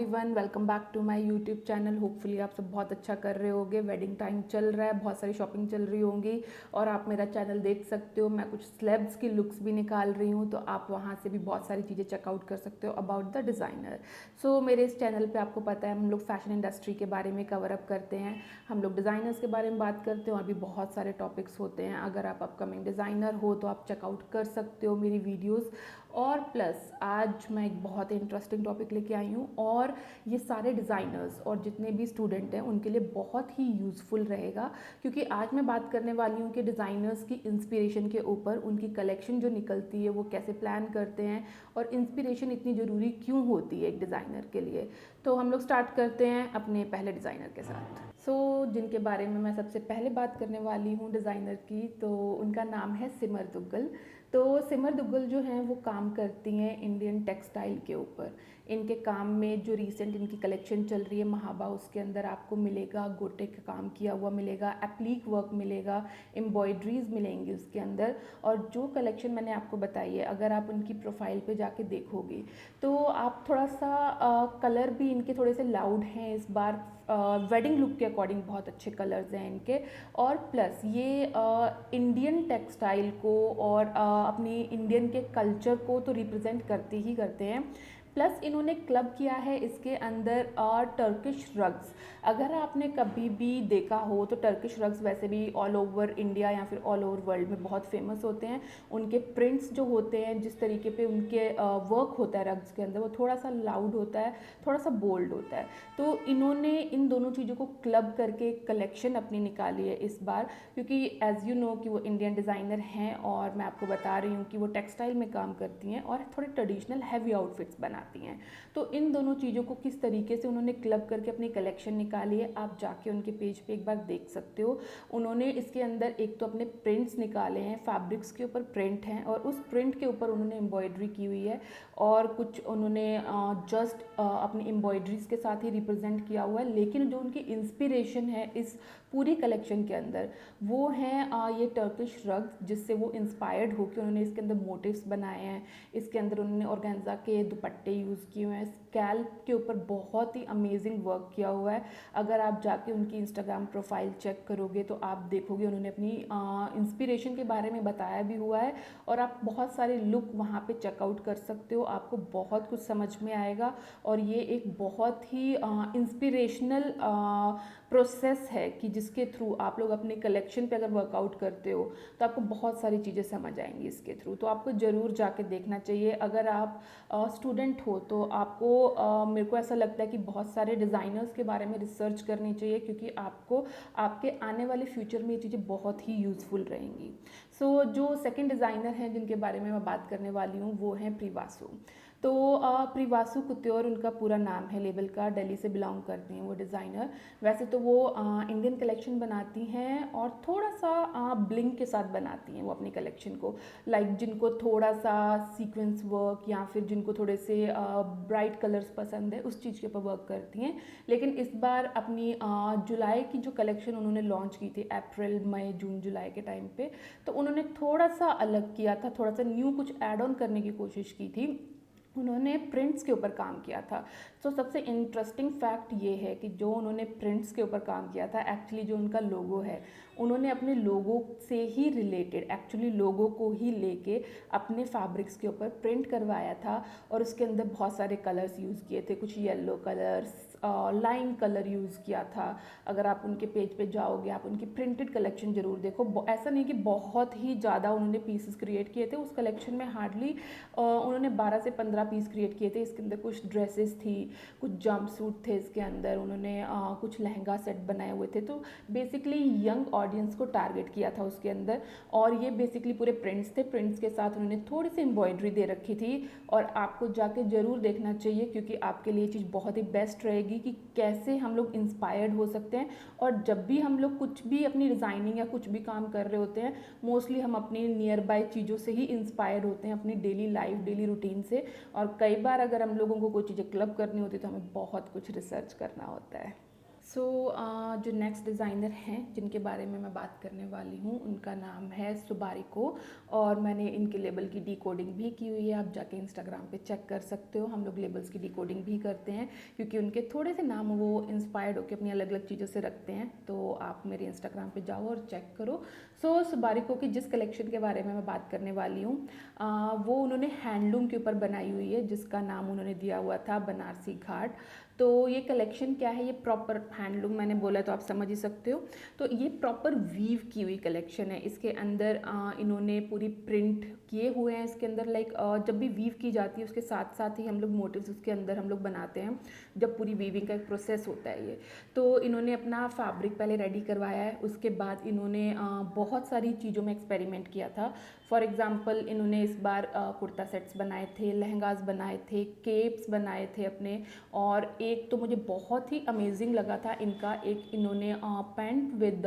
Everyone, welcome back to my YouTube channel. Hopefully आप सब बहुत अच्छा कर रहे होगे। वेडिंग टाइम चल रहा है, बहुत सारी शॉपिंग चल रही होंगी और आप मेरा चैनल देख सकते हो। मैं कुछ स्लेब्स की लुक्स भी निकाल रही हूँ, तो आप वहाँ से भी बहुत सारी चीज़ें चेकआउट कर सकते हो अबाउट द डिज़ाइनर। सो मेरे इस चैनल पे आपको पता है हम लोग फैशन इंडस्ट्री के बारे में कवर अप करते हैं, हम लोग डिज़ाइनर्स के बारे में बात करते हैं और भी बहुत सारे टॉपिक्स होते हैं। अगर आप अपकमिंग डिज़ाइनर हो तो आप चेकआउट कर सकते हो मेरी वीडियोज़। और प्लस आज मैं एक बहुत ही इंटरेस्टिंग टॉपिक लेके आई हूँ और ये सारे डिज़ाइनर्स और जितने भी स्टूडेंट हैं उनके लिए बहुत ही यूज़फुल रहेगा, क्योंकि आज मैं बात करने वाली हूँ कि डिज़ाइनर्स की इंस्पिरेशन के ऊपर, उनकी कलेक्शन जो निकलती है वो कैसे प्लान करते हैं और इंस्पिरेशन इतनी ज़रूरी क्यों होती है एक डिज़ाइनर के लिए। तो हम लोग स्टार्ट करते हैं अपने पहले डिज़ाइनर के साथ। जिनके बारे में मैं सबसे पहले बात करने वाली हूँ डिज़ाइनर की, तो उनका नाम है सिमर दुग्गल। तो सिमर दुग्गल जो हैं वो काम करती हैं इंडियन टेक्सटाइल के ऊपर। इनके काम में जो रिसेंट इनकी कलेक्शन चल रही है महाबा, उसके अंदर आपको मिलेगा गोटे का काम किया हुआ मिलेगा, एप्लीक वर्क मिलेगा, एम्ब्रॉयड्रीज मिलेंगी उसके अंदर। और जो कलेक्शन मैंने आपको बताई है, अगर आप उनकी प्रोफाइल पे जाके देखोगे तो आप थोड़ा सा कलर भी इनके थोड़े से लाउड हैं इस बार। वेडिंग लुक के अकॉर्डिंग बहुत अच्छे कलर्स हैं इनके। और प्लस ये इंडियन टेक्सटाइल को और अपनी इंडियन के कल्चर को तो रिप्रेजेंट करते ही करते हैं। प्लस इन्होंने क्लब किया है इसके अंदर टर्किश रग्स। अगर आपने कभी भी देखा हो तो टर्किश रग्स वैसे भी ऑल ओवर इंडिया या फिर ऑल ओवर वर्ल्ड में बहुत फेमस होते हैं। उनके प्रिंट्स जो होते हैं, जिस तरीके पे उनके वर्क होता है रग्स के अंदर, वो थोड़ा सा लाउड होता है, थोड़ा सा बोल्ड होता है। तो इन्होंने इन दोनों चीज़ों को क्लब करके एक कलेक्शन अपनी निकाली है इस बार, क्योंकि एज़ यू नो कि वो इंडियन डिज़ाइनर हैं और मैं आपको बता रही हूँ कि वो टेक्सटाइल में काम करती हैं और थोड़े ट्रेडिशनल हैवी आउटफिट्स बनाती हैं। तो इन दोनों चीज़ों को किस तरीके से उन्होंने क्लब करके अपनी कलेक्शन निकाली है, आप जाके उनके पेज पे एक बार देख सकते हो। उन्होंने इसके अंदर एक तो अपने प्रिंट्स निकाले हैं, फैब्रिक्स के ऊपर प्रिंट हैं और उस प्रिंट के ऊपर उन्होंने एम्ब्रॉयडरी की हुई है और कुछ उन्होंने जस्ट अपनी एम्ब्रॉयडरीज के साथ ही रिप्रेजेंट किया हुआ है। लेकिन जो उनकी इंस्पिरेशन है इस पूरी कलेक्शन के अंदर, वो हैं ये टर्किश रग्स, जिससे वो इंस्पायर्ड होकर उन्होंने इसके अंदर मोटिव्स बनाए हैं। इसके अंदर उन्होंने ऑर्गेन्जा के दुपट्टे यूज़ किए हुए हैं, स्कैल्प के ऊपर बहुत ही अमेजिंग वर्क किया हुआ है। अगर आप जाके उनकी इंस्टाग्राम प्रोफाइल चेक करोगे तो आप देखोगे उन्होंने अपनी इंस्पिरेशन के बारे में बताया भी हुआ है और आप बहुत सारे लुक वहाँ पे चेकआउट कर सकते हो, आपको बहुत कुछ समझ में आएगा। और ये एक बहुत ही इंस्पिरेशनल प्रोसेस है कि जिसके थ्रू आप लोग अपने कलेक्शन पे अगर वर्कआउट करते हो तो आपको बहुत सारी चीज़ें समझ आएंगी इसके थ्रू। तो आपको ज़रूर जाके देखना चाहिए। अगर आप स्टूडेंट हो तो आपको मेरे को ऐसा लगता है कि बहुत सारे डिज़ाइनर्स के बारे में रिसर्च करनी चाहिए, क्योंकि आपको आपके आने वाले फ्यूचर में ये चीज़ें बहुत ही यूज़फुल रहेंगी। जो सेकंड डिज़ाइनर हैं जिनके बारे में मैं बात करने वाली हूँ वो हैं प्रिवासु। तो प्रिवासु कुत्योर उनका पूरा नाम है लेबल का, दिल्ली से बिलोंग करती हैं वो डिज़ाइनर। वैसे तो वो इंडियन कलेक्शन बनाती हैं और थोड़ा सा ब्लिंग के साथ बनाती हैं वो अपनी कलेक्शन को। लाइक जिनको थोड़ा सा सीक्वेंस वर्क या फिर जिनको थोड़े से ब्राइट कलर्स पसंद है उस चीज़ के ऊपर वर्क करती हैं। लेकिन इस बार अपनी जुलाई की जो कलेक्शन उन्होंने लॉन्च की थी अप्रैल मई जून जुलाई के टाइम पे, तो उन्होंने थोड़ा सा अलग किया था, थोड़ा सा न्यू कुछ ऐड ऑन करने की कोशिश की थी। उन्होंने प्रिंट्स के ऊपर काम किया था। सबसे इंटरेस्टिंग फैक्ट ये है कि जो उन्होंने प्रिंट्स के ऊपर काम किया था, एक्चुअली जो उनका लोगो है, उन्होंने अपने लोगो से ही रिलेटेड, एक्चुअली लोगो को ही लेके अपने फैब्रिक्स के ऊपर प्रिंट करवाया था और उसके अंदर बहुत सारे कलर्स यूज़ किए थे। कुछ yellow colours, lime colour use किया था। अगर आप उनके पेज पे जाओगे आप उनकी प्रिंटेड कलेक्शन ज़रूर देखो। ऐसा नहीं कि बहुत ही ज़्यादा उन्होंने पीसेस क्रिएट किए थे, उस कलेक्शन में हार्डली उन्होंने 12 से 15 पीस क्रिएट किए थे। इसके अंदर कुछ ड्रेसेस थी, कुछ जंप सूट थे, इसके अंदर उन्होंने कुछ लहंगा सेट बनाए हुए थे। तो बेसिकली यंग ऑडियंस को टारगेट किया था उसके अंदर। और ये बेसिकली पूरे प्रिंट्स थे, प्रिंट्स के साथ उन्होंने थोड़ी सी एम्ब्रॉयडरी दे रखी थी और आपको जाके ज़रूर देखना चाहिए, क्योंकि आपके लिए चीज़ बहुत ही बेस्ट रहेगी कि कैसे हम लोग इंस्पायर्ड हो सकते हैं। और जब भी हम लोग कुछ भी अपनी डिज़ाइनिंग या कुछ भी काम कर रहे होते हैं, मोस्टली हम अपनी नियर बाय चीज़ों से ही इंस्पायर्ड होते हैं, अपनी डेली लाइफ, डेली रूटीन से। और कई बार अगर हम लोगों को कोई चीज़ें क्लब करनी होती है तो हमें बहुत कुछ रिसर्च करना होता है। सो जो नेक्स्ट डिज़ाइनर हैं जिनके बारे में मैं बात करने वाली हूँ उनका नाम है सुबारिको, और मैंने इनके लेबल की डिकोडिंग भी की हुई है। आप जाके इंस्टाग्राम पे चेक कर सकते हो। हम लोग लेबल्स की डिकोडिंग भी करते हैं क्योंकि उनके थोड़े से नाम वो इंस्पायर्ड होकर अपनी अलग अलग चीज़ों से रखते हैं। तो आप मेरे इंस्टाग्राम पे जाओ और चेक करो। सो सुबारिको की जिस कलेक्शन के बारे में मैं बात करने वाली हूँ वो उन्होंने हैंडलूम के ऊपर बनाई हुई है, जिसका नाम उन्होंने दिया हुआ था बनारसी घाट। तो ये कलेक्शन क्या है, ये प्रॉपर हैंडलूम मैंने बोला तो आप समझ ही सकते हो। तो ये प्रॉपर वीव की हुई कलेक्शन है। इसके अंदर इन्होंने पूरी प्रिंट किए हुए हैं। इसके अंदर लाइक जब भी वीव की जाती है उसके साथ साथ ही हम लोग मोटिव्स उसके अंदर हम लोग बनाते हैं, जब पूरी वीविंग का एक प्रोसेस होता है ये। तो इन्होंने अपना फैब्रिक पहले रेडी करवाया है, उसके बाद इन्होंने बहुत सारी चीज़ों में एक्सपेरिमेंट किया था। फॉर एग्ज़ाम्पल इन्होंने इस बार कुर्ता सेट्स बनाए थे, लहंगास बनाए थे, केप्स बनाए थे अपने, और एक तो मुझे बहुत ही अमेजिंग लगा था इनका, एक इन्होंने पैंट विद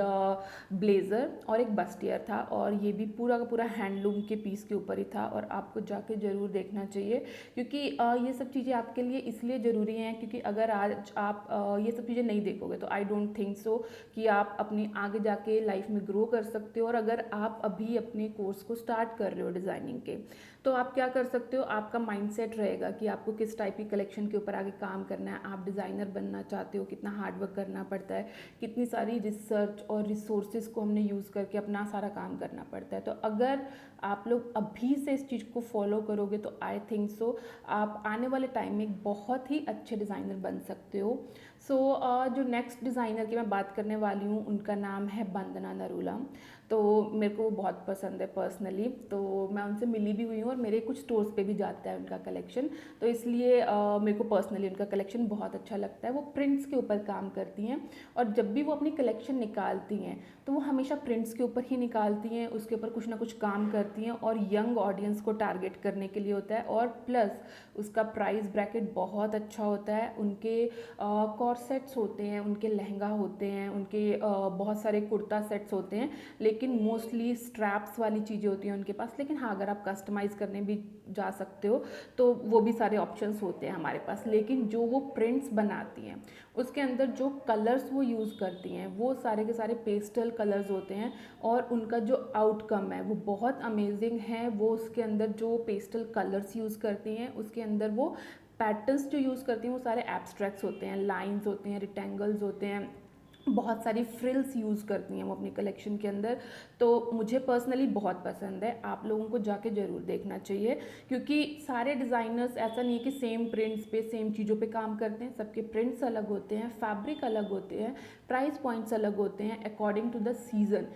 ब्लेज़र और एक बस्टियर था, और ये भी पूरा का पूरा हैंडलूम के पीस के ऊपर ही था। और आपको जाके ज़रूर देखना चाहिए क्योंकि ये सब चीज़ें आपके लिए इसलिए ज़रूरी हैं क्योंकि अगर आज आप ये सब चीज़ें नहीं देखोगे तो आई डोंट थिंक सो कि आप अपनी आगे जाके लाइफ में ग्रो कर सकते हो। और अगर आप अभी अपने कोर्स को स्टार्ट कर रहे हो डिज़ाइनिंग के, तो आप क्या कर सकते हो, आपका माइंडसेट रहेगा कि आपको किस टाइप की कलेक्शन के ऊपर आगे काम करना है, आप डिज़ाइनर बनना चाहते हो, कितना हार्ड वर्क करना पड़ता है, कितनी सारी रिसर्च और रिसोर्सेज को हमने यूज़ करके अपना सारा काम करना पड़ता है। तो अगर आप लोग अभी से इस चीज़ को फॉलो करोगे तो आई थिंक सो आप आने वाले टाइम में एक बहुत ही अच्छे डिज़ाइनर बन सकते हो। सो जो नेक्स्ट डिज़ाइनर की मैं बात करने वाली हूँ उनका नाम है वंदना नरूला। तो मेरे को वो बहुत पसंद है पर्सनली, तो मैं उनसे मिली भी हुई हूँ और मेरे कुछ स्टोर्स पे भी जाता है उनका कलेक्शन। तो इसलिए मेरे को पर्सनली उनका कलेक्शन बहुत अच्छा लगता है। वो प्रिंट्स के ऊपर काम करती हैं और जब भी वो अपनी कलेक्शन निकालती हैं तो वो हमेशा प्रिंट्स के ऊपर ही निकालती हैं, उसके ऊपर कुछ ना कुछ काम करती हैं और यंग ऑडियंस को टारगेट करने के लिए होता है। और प्लस उसका प्राइस ब्रैकेट बहुत अच्छा होता है। उनके कॉर्सेट्स होते हैं, उनके लहंगा होते हैं, उनके बहुत सारे कुर्ता सेट्स होते हैं, लेकिन मोस्टली स्ट्रैप्स वाली चीज़ें होती हैं उनके पास। लेकिन हाँ, अगर आप कस्टमाइज़ करने भी जा सकते हो तो वो भी सारे ऑप्शंस होते हैं हमारे पास। लेकिन जो वो प्रिंट्स बनाती हैं उसके अंदर जो कलर्स वो यूज़ करती हैं वो सारे के सारे पेस्टल कलर्स होते हैं और उनका जो आउटकम है वो बहुत अमेजिंग है। वो उसके अंदर जो पेस्टल कलर्स यूज़ करती हैं उसके अंदर वो पैटर्न्स जो यूज़ करती हैं वो सारे एब्स्ट्रैक्ट्स होते हैं, लाइंस होते हैं, रेक्टेंगल्स होते हैं, बहुत सारी फ्रिल्स यूज़ करती हैं वो अपनी कलेक्शन के अंदर। तो मुझे पर्सनली बहुत पसंद है, आप लोगों को जाके ज़रूर देखना चाहिए क्योंकि सारे डिज़ाइनर्स ऐसा नहीं है कि सेम प्रिंट्स पे सेम चीज़ों पे काम करते हैं। सबके प्रिंट्स अलग होते हैं, फैब्रिक अलग होते हैं, प्राइस पॉइंट्स अलग होते हैं, अकॉर्डिंग टू द सीज़न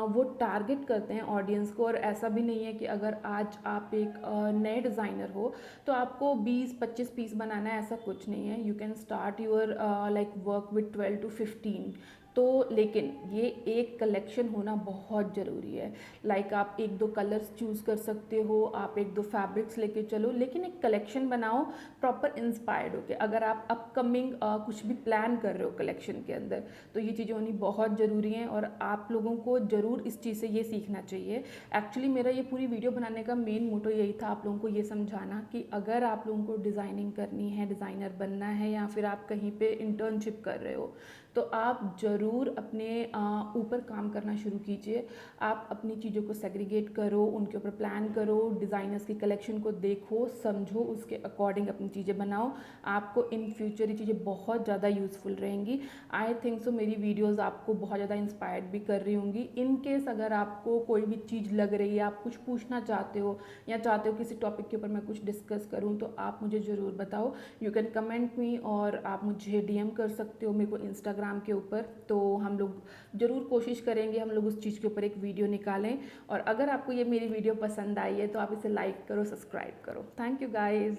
वो टारगेट करते हैं ऑडियंस को। और ऐसा भी नहीं है कि अगर आज आप एक नए डिज़ाइनर हो तो आपको 20-25 पीस बनाना है, ऐसा कुछ नहीं है। You can start your like work with 12 to 15। तो लेकिन ये एक कलेक्शन होना बहुत ज़रूरी है। लाइक आप 1-2 कलर्स चूज़ कर सकते हो, आप 1-2 फैब्रिक्स लेके चलो, लेकिन एक कलेक्शन बनाओ प्रॉपर इंस्पायर्ड होके। अगर आप अपकमिंग कुछ भी प्लान कर रहे हो कलेक्शन के अंदर तो ये चीज़ें होनी बहुत ज़रूरी हैं और आप लोगों को ज़रूर इस चीज़ से ये सीखना चाहिए। एक्चुअली मेरा ये पूरी वीडियो बनाने का मेन मोटो यही था, आप लोगों को ये समझाना कि अगर आप लोगों को डिज़ाइनिंग करनी है, डिज़ाइनर बनना है या फिर आप कहीं पे इंटर्नशिप कर रहे हो तो आप ज़रूर अपने ऊपर काम करना शुरू कीजिए। आप अपनी चीज़ों को सेग्रीगेट करो, उनके ऊपर प्लान करो, डिज़ाइनर्स की कलेक्शन को देखो, समझो, उसके अकॉर्डिंग अपनी चीज़ें बनाओ। आपको इन फ्यूचर ये चीज़ें बहुत ज़्यादा यूज़फुल रहेंगी। आई थिंक सो मेरी वीडियोज़ आपको बहुत ज़्यादा इंस्पायर्ड भी कर रही होंगी। इन केस अगर आपको कोई भी चीज़ लग रही है, आप कुछ पूछना चाहते हो या चाहते हो किसी टॉपिक के ऊपर मैं कुछ डिस्कस करूँ तो आप मुझे ज़रूर बताओ। यू कैन कमेंट मी और आप मुझे DM कर सकते हो मेरे को इंस्टाग्राम के ऊपर। तो हम लोग ज़रूर कोशिश करेंगे हम लोग उस चीज़ के ऊपर एक वीडियो निकालें। और अगर आपको ये मेरी वीडियो पसंद आई है तो आप इसे लाइक करो, सब्सक्राइब करो। Thank you guys.